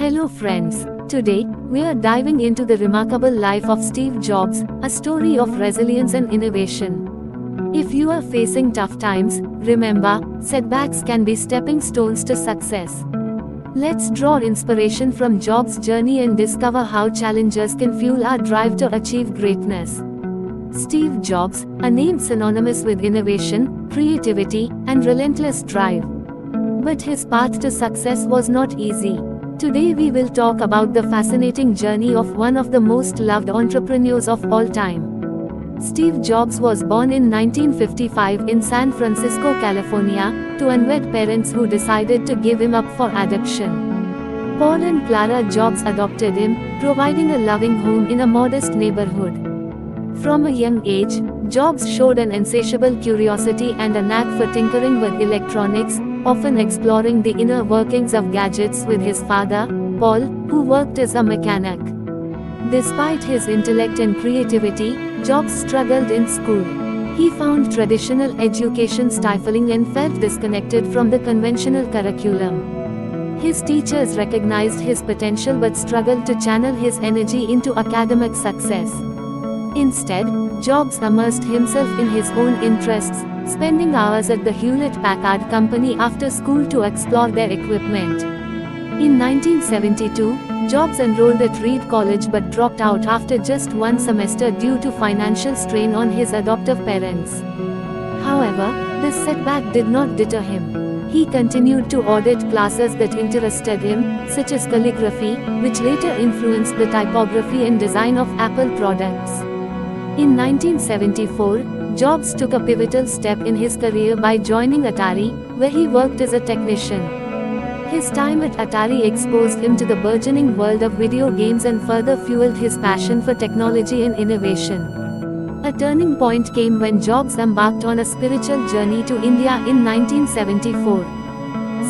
Hello friends, today, we are diving into the remarkable life of Steve Jobs, a story of resilience and innovation. If you are facing tough times, remember, setbacks can be stepping stones to success. Let's draw inspiration from Jobs' journey and discover how challenges can fuel our drive to achieve greatness. Steve Jobs, a name synonymous with innovation, creativity, and relentless drive. But his path to success was not easy. Today we will talk about the fascinating journey of one of the most loved entrepreneurs of all time. Steve Jobs was born in 1955 in San Francisco, California, to unwed parents who decided to give him up for adoption. Paul and Clara Jobs adopted him, providing a loving home in a modest neighborhood. From a young age, Jobs showed an insatiable curiosity and a knack for tinkering with electronics, often exploring the inner workings of gadgets with his father, Paul, who worked as a mechanic. Despite his intellect and creativity, Jobs struggled in school. He found traditional education stifling and felt disconnected from the conventional curriculum. His teachers recognized his potential but struggled to channel his energy into academic success. Instead, Jobs immersed himself in his own interests, spending hours at the Hewlett-Packard Company after school to explore their equipment. In 1972, Jobs enrolled at Reed College but dropped out after just one semester due to financial strain on his adoptive parents. However, this setback did not deter him. He continued to audit classes that interested him, such as calligraphy, which later influenced the typography and design of Apple products. In 1974, Jobs took a pivotal step in his career by joining Atari, where he worked as a technician. His time at Atari exposed him to the burgeoning world of video games and further fueled his passion for technology and innovation. A turning point came when Jobs embarked on a spiritual journey to India in 1974.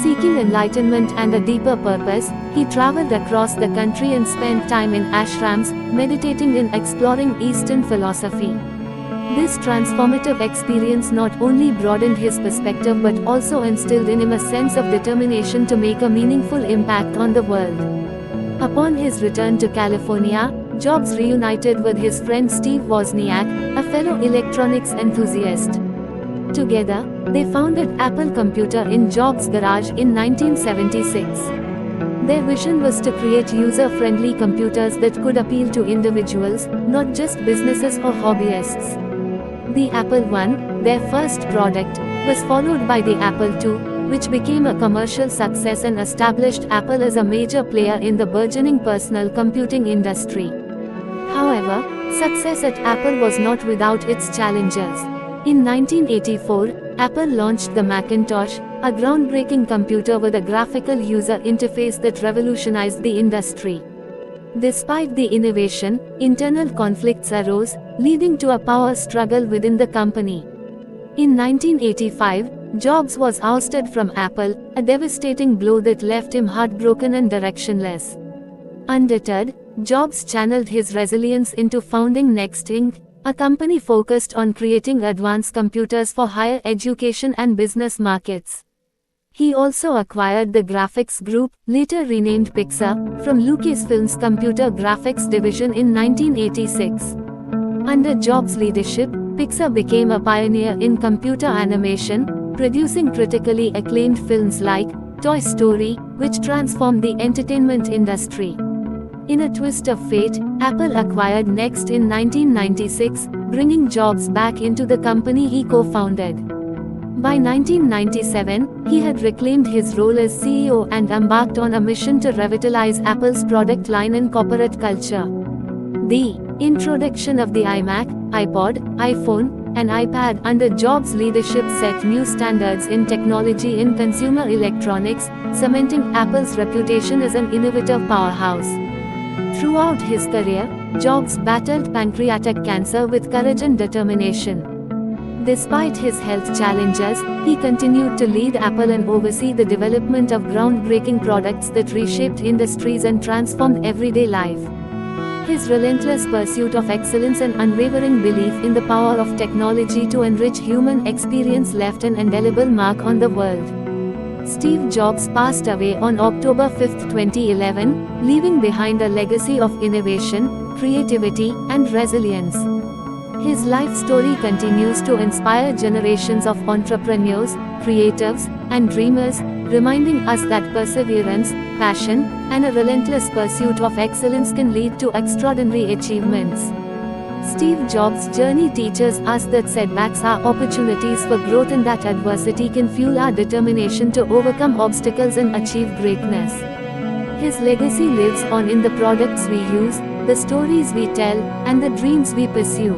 Seeking enlightenment and a deeper purpose, he traveled across the country and spent time in ashrams, meditating and exploring Eastern philosophy. This transformative experience not only broadened his perspective but also instilled in him a sense of determination to make a meaningful impact on the world. Upon his return to California, Jobs reunited with his friend Steve Wozniak, a fellow electronics enthusiast. Together, they founded Apple Computer in Jobs' garage in 1976. Their vision was to create user-friendly computers that could appeal to individuals, not just businesses or hobbyists. The Apple I, their first product, was followed by the Apple II, which became a commercial success and established Apple as a major player in the burgeoning personal computing industry. However, success at Apple was not without its challenges. In 1984, Apple launched the Macintosh, a groundbreaking computer with a graphical user interface that revolutionized the industry. Despite the innovation, internal conflicts arose, leading to a power struggle within the company. In 1985, Jobs was ousted from Apple, a devastating blow that left him heartbroken and directionless. Undeterred, Jobs channeled his resilience into founding Next Inc., a company focused on creating advanced computers for higher education and business markets. He also acquired the graphics group, later renamed Pixar, from Lucasfilm's computer graphics division in 1986. Under Jobs' leadership, Pixar became a pioneer in computer animation, producing critically acclaimed films like Toy Story, which transformed the entertainment industry. In a twist of fate, Apple acquired Next in 1996, bringing Jobs back into the company he co-founded. By 1997, he had reclaimed his role as CEO and embarked on a mission to revitalize Apple's product line and corporate culture. The introduction of the iMac, iPod, iPhone, and iPad under Jobs' leadership set new standards in technology in consumer electronics, cementing Apple's reputation as an innovative powerhouse. Throughout his career, Jobs battled pancreatic cancer with courage and determination. Despite his health challenges, he continued to lead Apple and oversee the development of groundbreaking products that reshaped industries and transformed everyday life. His relentless pursuit of excellence and unwavering belief in the power of technology to enrich human experience left an indelible mark on the world. Steve Jobs passed away on October 5, 2011, leaving behind a legacy of innovation, creativity, and resilience. His life story continues to inspire generations of entrepreneurs, creatives, and dreamers, reminding us that perseverance, passion, and a relentless pursuit of excellence can lead to extraordinary achievements. Steve Jobs' journey teaches us that setbacks are opportunities for growth and that adversity can fuel our determination to overcome obstacles and achieve greatness. His legacy lives on in the products we use, the stories we tell, and the dreams we pursue.